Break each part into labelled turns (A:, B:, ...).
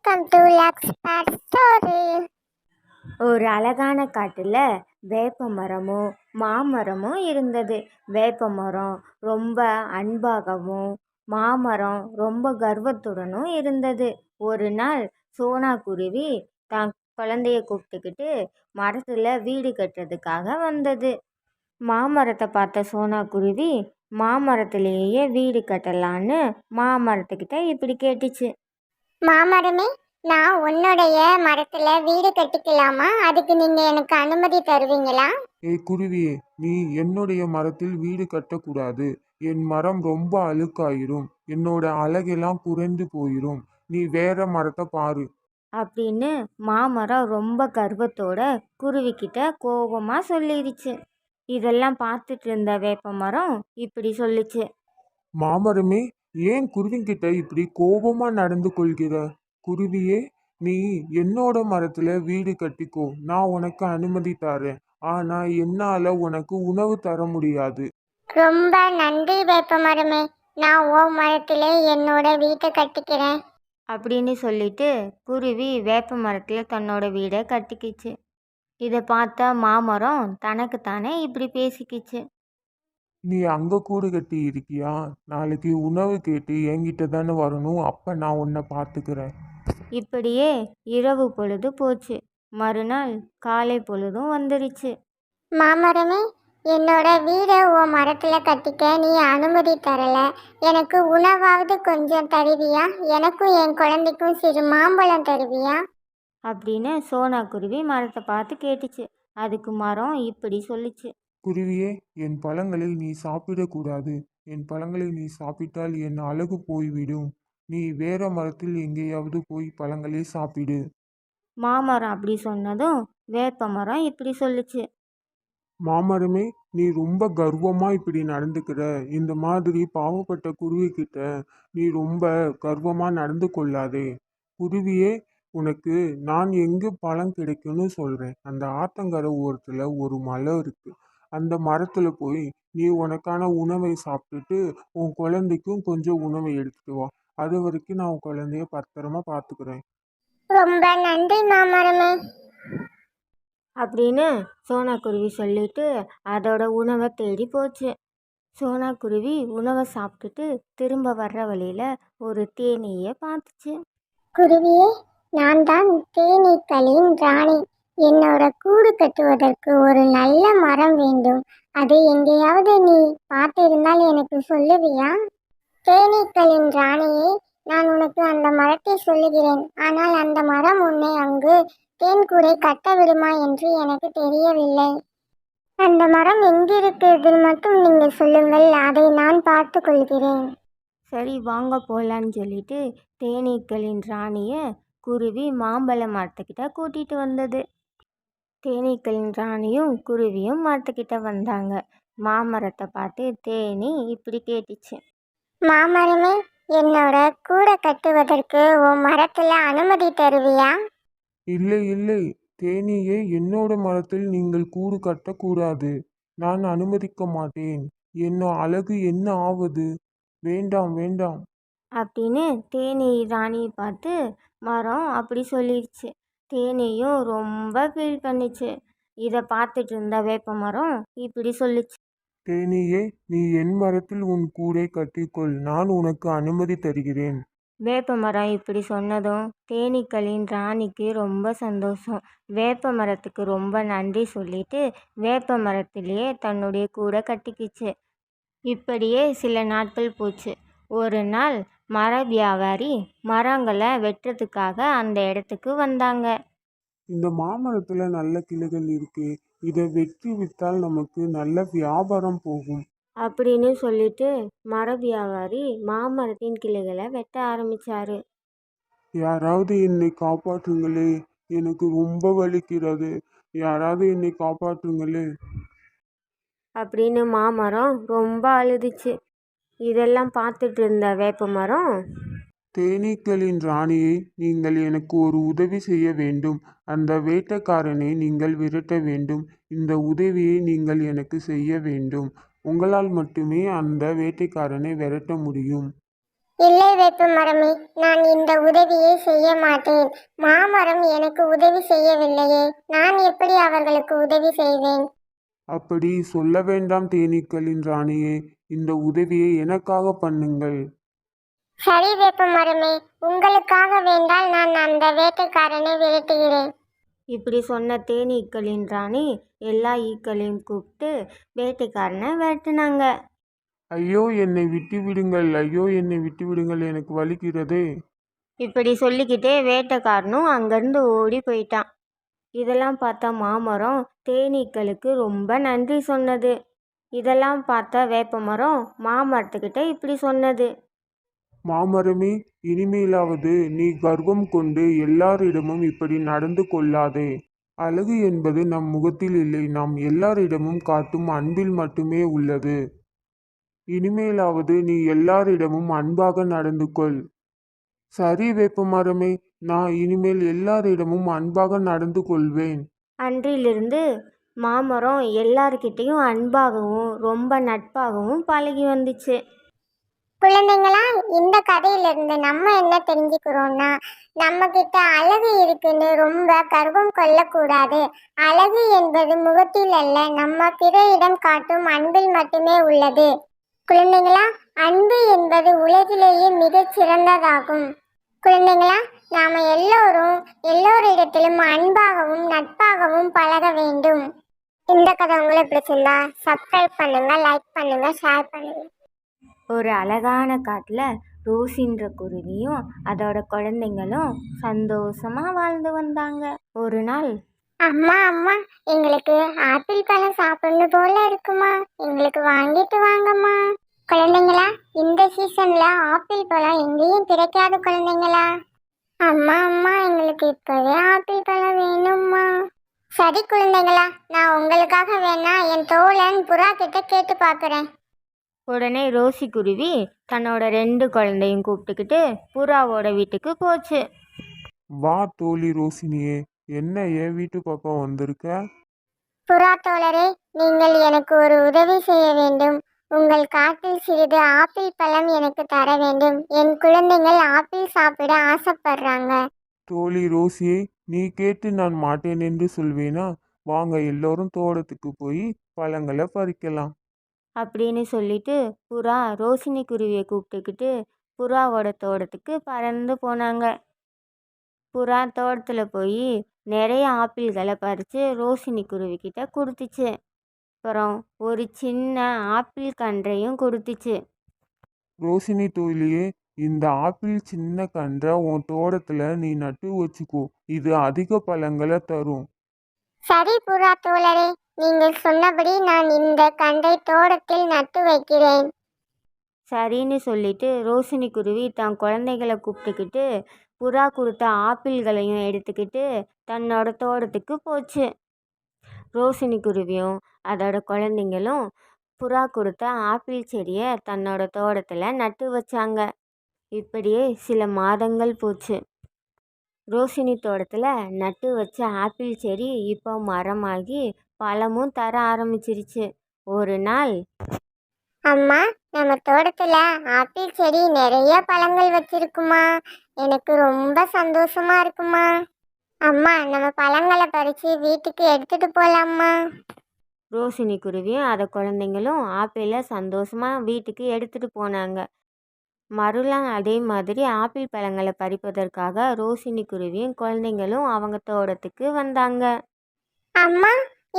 A: Welcome to lux bed story.
B: ஒரு அழகான காட்டில் வேப்ப மரமும் மாமரமும் இருந்தது. வேப்ப மரம் ரொம்ப அன்பாகவும் மாமரம் ரொம்ப கர்வத்துடனும் இருந்தது. ஒரு நாள் சோனா குருவி தான் குழந்தைய கூப்பிட்டுக்கிட்டு மரத்தில் வீடு கட்டுறதுக்காக வந்தது. மாமரத்தை பார்த்த சோனா குருவி மாமரத்திலேயே வீடு கட்டலான்னு மாமரத்துக்கிட்ட இப்படி கேட்டுச்சு.
A: மாமரமே, நான் உன்னுடைய மரத்துல வீடு கட்டிக்கலாமா? அதுக்கு நீங்க எனக்கு அனுமதி தருவீங்களா?
C: ஏய் குருவியே, நீ என்னுடைய மரத்தில் வீடு கட்டக்கூடாது. என் மரம் ரொம்ப அழுக்காயிரும். என்னோட அழகெல்லாம் குறைந்து போயிரும். நீ வேற மரத்தை பாரு.
B: அப்படின்னு மாமரம் ரொம்ப கர்வத்தோட குருவிக்கிட்ட கோபமா சொல்லிடுச்சு. இதெல்லாம் பார்த்துட்டு இருந்த வேப்ப மரம் இப்படி சொல்லிச்சு.
C: மாமரமே, ஏன் குருவிங்கிட்ட இப்படி கோபமா நடந்து கொள்கிற? குருவியே, நீ என்னோட மரத்துல வீடு கட்டிக்கோ, நான் உனக்கு அனுமதி தரேன். ஆனா என்னால உனக்கு உணவு தர முடியாது.
A: ரொம்ப நன்றி வேப்ப மரமே, நான் உன் மரத்திலே என்னோட வீட்டை கட்டிக்கிறேன்
B: அப்படின்னு சொல்லிட்டு குருவி வேப்ப மரத்தில் தன்னோட வீடை கட்டிக்கிச்சு. இதை பார்த்த மாமரம் தனக்குத்தானே இப்படி பேசிக்கிச்சு.
C: நீ அங்க கூடு கட்டி இருக்கியா? நாளைக்கு உணவு கேட்டு என்கிட்ட தானே வரணும். அப்ப நான் உன்னை பார்த்துக்கிறேன்.
B: இப்படியே இரவு பொழுது போச்சு. மறுநாள் காலை பொழுதும் வந்துருச்சு.
A: மாமரமே, என்னோட வீடை உன் மரத்துல கட்டிக்க நீ அனுமதி தரல. எனக்கு உணவாவது கொஞ்சம் தருவியா? எனக்கும் என் குழந்தைக்கும் சிறு மாம்பழம் தருவியா?
B: அப்படின்னு சோனா குருவி மரத்தை பார்த்து கேட்டுச்சு. அதுக்கு மரம் இப்படி சொல்லிச்சு.
C: குருவியே, என் பழங்களை நீ சாப்பிடக்கூடாது. என் பழங்களை நீ சாப்பிட்டால் என் அழகு போய்விடும். நீ வேற மரத்தில் எங்கேயாவது போய் பழங்களை சாப்பிடு.
B: மாமரம் அப்படி சொன்னதும் வேப்ப மரம் இப்படி சொல்லுச்சு.
C: மாமரமே, நீ ரொம்ப கர்வமா இப்படி நடந்துக்கிற. இந்த மாதிரி பாவப்பட்ட குருவி கிட்ட நீ ரொம்ப கர்வமா நடந்து கொள்ளாதே. குருவியே, உனக்கு நான் எங்கு பழம் கிடைக்கும்னு சொல்றேன். அந்த ஆத்தங்கரை ஓரத்துல ஒரு மலை இருக்கு. அந்த மரத்துல போய் நீ உனக்கான உணவை சாப்பிட்டுட்டு உன் குழந்தைக்கும் கொஞ்சம் உணவை எடுத்துட்டு வா. அது வரைக்கும் நான் உன் குழந்தைய பத்திரமா பார்த்துக்கிறேன்.
A: ரொம்ப நன்றி மாமரமே.
B: அப்படின்னு சோனா குருவி சொல்லிட்டு அதோட உணவை தேடி போச்சு. சோனா குருவி உணவை சாப்பிட்டுட்டு திரும்ப வர்ற வழியில ஒரு தேனீயை பார்த்துச்சு.
A: குருவியே, நான் தான் தேனீக்களின் ராணி. என்னோட கூடு கட்டுவதற்கு ஒரு நல்ல மரம் வேண்டும். அது எங்கேயாவது நீ பார்த்திருந்தால் எனக்கு சொல்லுவியா? தேனீக்களின் ராணியே, நான் உனக்கு அந்த மரத்தை சொல்லுகிறேன். ஆனால் அந்த மரம் உன்னை அங்கு தேன்கூடை கட்ட விடுமா என்று எனக்கு தெரியவில்லை. அந்த மரம் எங்கிருக்கிறது மட்டும் நீங்கள் சொல்லுங்கள், அதை நான் பார்த்து கொள்கிறேன்.
B: சரி வாங்க போகலான்னு சொல்லிட்டு தேனீக்களின் ராணியை குருவி மாம்பழ மரத்துக்கிட்ட கூட்டிகிட்டு வந்தது. தேனீக்களின் ராணியும் குருவியும் மரத்துக்கிட்ட வந்தாங்க. மாமரத்தை பார்த்து தேனி இப்படி கேட்டுச்சு.
A: மாமரமே, என்னோட கூடை கட்டுவதற்கு உன் மரத்துல அனுமதி தருவியா?
C: இல்லை இல்லை, தேனீயே, என்னோட மரத்தில் நீங்கள் கூடு கட்டக்கூடாது. நான் அனுமதிக்க மாட்டேன். என்ன அழகு என்ன ஆவது? வேண்டாம் வேண்டாம்.
B: அப்படின்னு தேனி ராணியை பார்த்து மரம் அப்படி சொல்லிடுச்சு. தேனியும் ரொம்ப ஃபீல் பண்ணிச்சு. இதை பார்த்துட்டு இருந்த வேப்ப மரம் இப்படி சொல்லிச்சு.
C: தேனீயே, நீ என் மரத்தில் உன் கூடை கட்டிக்கொள். நான் உனக்கு அனுமதி தருகிறேன்.
B: வேப்ப மரம் இப்படி சொன்னதும் தேனீக்களின் ராணிக்கு ரொம்ப சந்தோஷம். வேப்ப மரத்துக்கு ரொம்ப நன்றி சொல்லிட்டு வேப்ப மரத்திலேயே தன்னுடைய கூடை கட்டிக்கிச்சு. இப்படியே சில நாட்கள் போச்சு. ஒரு நாள் மர வியாபாரி மரங்களை வெட்டுறதுக்காக அந்த இடத்துக்கு வந்தாங்க.
C: இந்த மாமரத்துல நல்ல கிளைகள் இருக்கு. இதை வெட்டி வித்தால் நமக்கு நல்ல வியாபாரம் போகும்.
B: அப்படின்னு சொல்லிட்டு மர வியாபாரி மாமரத்தின் கிளைகளை வெட்ட ஆரம்பிச்சாரு.
C: யாராவது என்னை காப்பாற்றுங்களே, எனக்கு ரொம்ப வலிக்கிறது. யாராவது என்னை காப்பாற்றுங்களே.
B: அப்படின்னு மாமரம் ரொம்ப அழுதுச்சு. இதெல்லாம் பார்த்துட்டு இருந்த வேப்ப மரம்,
C: தேனீக்களின் ராணியை, நீங்கள் எனக்கு ஒரு உதவி செய்ய வேண்டும். அந்த வேட்டைக்காரனை நீங்கள் விரட்ட வேண்டும். இந்த உதவியை நீங்கள் எனக்கு செய்ய வேண்டும். உங்களால் மட்டுமே அந்த வேட்டைக்காரனை விரட்ட முடியும்.
A: இல்லை வேப்ப மரமே, நான் இந்த உதவியை செய்ய மாட்டேன். மாமரம் எனக்கு உதவி செய்யவில்லையே, நான் எப்படி அவர்களுக்கு உதவி செய்வேன்?
C: அப்படி சொல்ல வேண்டாம் தேனீக்களின் ராணியே, இந்த உதவியை எனக்காக பண்ணுங்கள்.
A: சரி வேப்ப மரமே, உங்களுக்காக வேண்டால் நான் அந்த வேட்டைக்காரனை விரட்டுகிறேன்.
B: இப்படி சொன்ன தேனீக்களின் ராணி எல்லா ஈக்களையும் கூப்பிட்டு வேட்டைக்காரனை விரட்டுனாங்க.
C: ஐயோ என்னை விட்டு விடுங்கள், ஐயோ என்னை விட்டு விடுங்கள், எனக்கு வலிக்கிறதே.
B: இப்படி சொல்லிக்கிட்டே வேட்டைக்காரனும் அங்கேருந்து ஓடி போயிட்டான். இதெல்லாம் பார்த்தா மாமரம் தேனீக்களுக்கு ரொம்ப நன்றி சொன்னது. இதெல்லாம் பார்த்த வேப்பமரம் மாமரத்துக்கிட்ட இப்படி சொன்னது.
C: மாமரமே, இனிமேலாவது நீ கர்வம் கொண்டு எல்லாரிடமும் இப்படி நடந்து கொள்ளாதே. அழகு என்பது நம் முகத்தில் இல்லை, நாம் எல்லாரிடமும் காட்டும் அன்பில் மட்டுமே உள்ளது. இனிமேலாவது நீ எல்லாரிடமும் அன்பாக நடந்து கொள். சரி வேப்பமரமே, நான் இனிமேல் எல்லாரிடமும் அன்பாக நடந்து கொள்வேன்.
B: அன்றிலிருந்து மாமரம் எல்லார்கிட்டேயும் அன்பாகவும் ரொம்ப நட்பாகவும் பழகி வந்துச்சு.
A: குழந்தைங்களா, இந்த கதையிலிருந்து நம்ம என்ன தெரிஞ்சுக்கிறோம்னா, நம்ம கிட்ட அழகு இருக்குன்னு ரொம்ப கர்வம் கொள்ளக்கூடாது. அழகு என்பது முகத்தில் அல்ல, நம்ம பிறரிடம் காட்டும் அன்பில் மட்டுமே உள்ளது. குழந்தைங்களா, அன்பு என்பது உலகிலேயே மிகச் சிறந்ததாகும். குழந்தைங்களா, நாம எல்லோரிடத்திலும் அன்பாகவும் நட்பாகவும் பழக வேண்டும். இந்த கதை உங்களுக்கு பிடிச்சிருந்தா சப்ஸ்கிரைப் பண்ணுங்க, லைக் பண்ணுங்க, ஷேர் பண்ணுங்க.
B: ஒரு அழகான காட்டில் ரோசின்ற குருவியும் அதோட குழந்தைங்களும் சந்தோஷமா வாழ்ந்து வந்தாங்க. ஒரு நாள்,
A: அம்மா அம்மா, எங்களுக்கு ஆப்பிள் பழம் சாப்பிடணும் போல இருக்குமா, எங்களுக்கு வாங்கிட்டு வாங்கம்மா. குழந்தைங்களா, இந்த சீசன்ல ஆப்பிள் பழம் எங்கேயும் கிடைக்காது குழந்தைங்களா. அம்மா அம்மா, எங்களுக்கு இப்பவே ஆப்பிள் பழம் வேணும்மா. சரி குழந்தைங்களா, நான் உங்களுக்காக வேணா என் தோழன் புறா கிட்ட கேட்டு பார்க்குறேன்.
B: உடனே ரோசி குருவி தன்னோட 2 குழந்தையும் கூப்பிட்டுக்கிட்டு புறாவோட வீட்டுக்கு போச்சு.
C: வா தோழி ரோசினியே, என்ன என் வீட்டு பக்கம் வந்திருக்க?
A: புறா தோழரே, நீங்கள் எனக்கு ஒரு உதவி செய்ய வேண்டும். உங்கள் காட்டில் சிறிது ஆப்பிள் பழம் எனக்கு தர வேண்டும். என் குழந்தைகள் ஆப்பிள் சாப்பிட ஆசைப்படுறாங்க.
C: தோழி ரோசியே, நீ கேட்டு நான் மாட்டேன் என்று சொல்வேனா? வாங்க எல்லோரும் தோட்டத்துக்கு போய் பழங்களை பறிக்கலாம்.
B: அப்படின்னு சொல்லிட்டு புறா ரோசினி குருவியை கூப்பிட்டுக்கிட்டு புறாவோட தோட்டத்துக்கு பறந்து போனாங்க. புறா தோட்டத்தில் போய் நிறைய ஆப்பிள்களை பறித்து ரோசினி குருவிக்கிட்ட கொடுத்துச்சு. அப்புறம் ஒரு சின்ன ஆப்பிள் கன்றையும் கொடுத்துச்சு.
C: ரோசினி தோழியே, இந்த ஆப்பிள் சின்ன கன்றை உன் தோட்டத்துல நீ நட்டு வச்சுக்கோ, இது அதிக பழங்களை தரும்.
A: சரி புறா தோழரே, நீங்கள் சொன்னபடி நான் இந்த கண்டை தோட்டத்தில் நட்டு வைக்கிறேன்.
B: சரின்னு சொல்லிட்டு ரோசினி குருவி தன் குழந்தைகளை கூப்பிட்டுக்கிட்டு புறா கொடுத்த ஆப்பிள்களையும் எடுத்துக்கிட்டு தன்னோட தோட்டத்துக்கு போச்சு. ரோசினி குருவியும் அதோட குழந்தைங்களும் புறா கொடுத்த ஆப்பிள் செடியை தன்னோட தோட்டத்தில் நட்டு வச்சாங்க. இப்படியே சில மாதங்கள் போச்சு. ரோசினி தோட்டத்தில் நட்டு வச்ச ஆப்பிள் செடி இப்போ மரமாகி பழமும் தர ஆரம்பிச்சிருச்சு. ஒரு நாள்,
A: அம்மா, நம்ம தோட்டத்துல ஆப்பிள் செடி நிறைய பழங்கள் வச்சிருக்குமா, எனக்கு ரொம்ப சந்தோஷமா இருக்குமா. அம்மா, நம்ம பழங்களை பறிச்சு வீட்டுக்கு எடுத்துட்டு போலாமா?
B: ரோசினி குருவியும் அதை குழந்தைங்களும் ஆப்பிளை சந்தோஷமாக வீட்டுக்கு எடுத்துகிட்டு போனாங்க. மறுநாள் அதே மாதிரி ஆப்பிள் பழங்களை பறிப்பதற்காக ரோசினி குருவியும் குழந்தைங்களும் அவங்க தோட்டத்துக்கு வந்தாங்க.
A: அம்மா,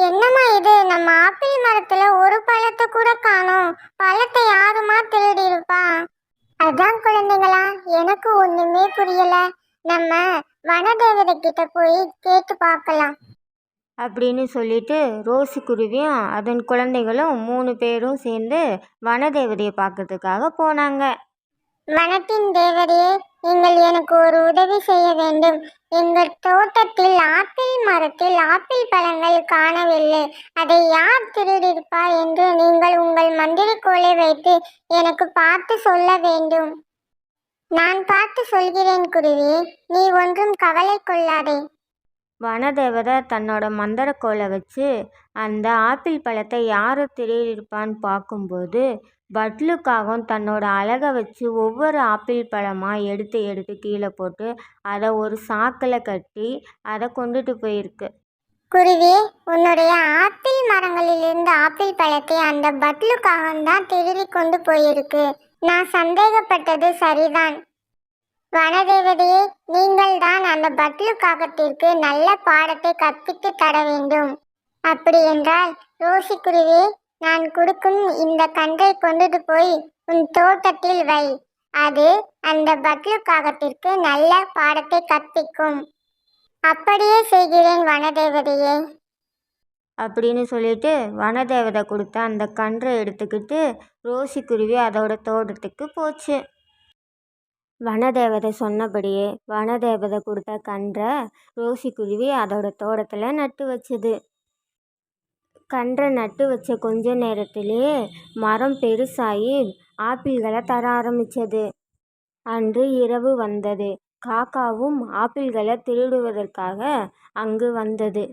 A: என்னம்மா இது, நம்ம ஆப்பிள் மரத்துல ஒரு பழத்தை கூட காணோம். பழத்தை யாருமா திருடி இருப்பா? அதான் குழந்தைங்களா, எனக்கு ஒண்ணுமே புரியல. நம்ம வனதேவதை கிட்ட போய் கேட்டு பார்க்கலாம்.
B: அப்படின்னு சொல்லிட்டு ரோசி குருவியும் அதன் குழந்தைகளும் 3 பேரும் சேர்ந்து வனதேவதையை பார்க்கறதுக்காக போனாங்க.
A: வனத்தின் தேவதையே, நீங்கள் எனக்கு ஒரு உதவி செய்ய வேண்டும். எங்கள் தோட்டத்தில் ஆப்பிள் மரத்தில் ஆப்பிள் பழங்கள் காணவில்லை. அதை யார் திருடியிருப்பார் என்று நீங்கள் உங்கள் மந்திரக்கோலை வைத்து எனக்கு பார்த்து சொல்ல வேண்டும். நான் பார்த்து சொல்கிறேன் குருவி, நீ ஒன்றும் கவலை கொள்ளாதே.
B: வனதேவதை தன்னோட மந்திரக்கோலை வச்சு அந்த ஆப்பிள் பழத்தை யார் திருடியிருப்பான்னு பார்க்கும்போது பட்லுக்காகவும் தன்னோட அழகை வச்சு ஒவ்வொரு ஆப்பிள் பழமாக எடுத்து எடுத்து கீழே போட்டு அதை ஒரு சாக்கில் கட்டி அதை கொண்டுட்டு போயிருக்கு.
A: குருவி, உன்னுடைய ஆப்பிள் மரங்களிலிருந்து ஆப்பிள் பழத்தை அந்த பட்லுக்காகம் தான் திருடி கொண்டு போயிருக்கு. நான் சந்தேகப்பட்டது சரிதான். வனதேவதையே, நீங்கள் தான் அந்த பட்லு காகத்திற்கு நல்ல பாடத்தை கற்பித்து தர வேண்டும். அப்படி என்றால் ரோசி குருவி, நான் கொடுக்கும் இந்த கன்றை கொண்டுட்டு போய் உன் தோட்டத்தில் வை. அது அந்த பட்லு காகத்திற்கு நல்ல பாடத்தை கற்பிக்கும். அப்படியே செய்கிறேன் வனதேவதையே.
B: அப்படின்னு சொல்லிட்டு வனதேவதை கொடுத்த அந்த கன்றை எடுத்துக்கிட்டு ரோசி குருவி அதோட தோட்டத்துக்கு போச்சு. வனதேவதை சொன்னபடியே வனதேவதை கொடுத்த கன்றை ரோசி குருவி அதோட தோட்டத்தில் நட்டு வச்சுது. கன்றை நட்டு வச்ச கொஞ்ச நேரத்திலேயே மரம் பெருசாகி ஆப்பிள்களை தர ஆரம்பிச்சது. அன்று இரவு வந்தது. காக்காவும் ஆப்பிள்களை திருடுவதற்காக அங்கு வந்தது.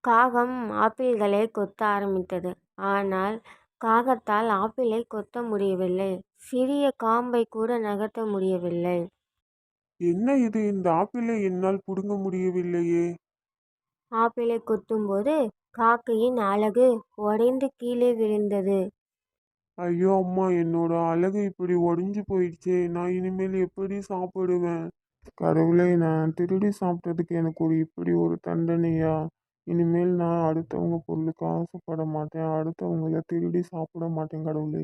B: காகம் ஆப்பிள்களை கொத்த ஆரம்பித்தது. ஆனால் காகத்தால் ஆப்பிளை கொத்த முடியவில்லை. சிறிய காம்பை கூட நகர்த்த முடியவில்லை.
C: என்ன இது, இந்த ஆப்பிளை என்னால் பிடுங்க முடியவில்லையே.
B: ஆப்பிளை கொத்தும்போது காக்கையின் அலகு உடைந்து கீழே விழுந்தது.
C: ஐயோ அம்மா, என்னோட அழகு இப்படி உடைஞ்சு போயிடுச்சே. நான் இனிமேல் எப்படி சாப்பிடுவேன்? கடவுளே, நான் திருடி சாப்பிட்டதுக்கு எனக்கு இப்படி ஒரு தண்டனையா? இனிமேல் நான் அடுத்தவங்க பொருளுக்கு ஆசைப்பட மாட்டேன். அடுத்தவங்கள திருடி சாப்பிட மாட்டேன் கடவுளே.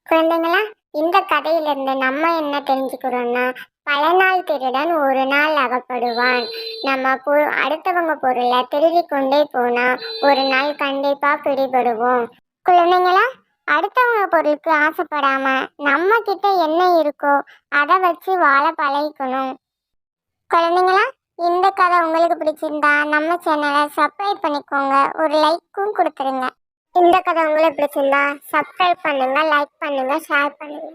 A: குழந்தைங்களா, இந்த கதையிலிருந்து நம்ம என்ன தெரிஞ்சுக்கிறோம்னா, பல நாள் திருடன் ஒரு நாள் அகப்படுவான். நம்ம அடுத்தவங்க பொருளை திருடி கொண்டே போனா ஒரு நாள் கண்டிப்பா பிடிபடுவோம். குழந்தைங்களா, அடுத்தவங்க பொருளுக்கு ஆசைப்படாம நம்ம கிட்ட என்ன இருக்கோ அதை வச்சு வாழ பழகிக்கணும். குழந்தைங்களா, இந்த கதை உங்களுக்கு பிடிச்சிருந்தா நம்ம சேனலை சப்ஸ்கிரைப் பண்ணிக்கோங்க. ஒரு லைக்கும் கொடுத்துருங்க. இந்த கதை உங்களுக்கு பிடிச்சிருந்தா சப்ஸ்கிரைப் பண்ணுங்க, லைக் பண்ணுங்க, ஷேர் பண்ணுங்க.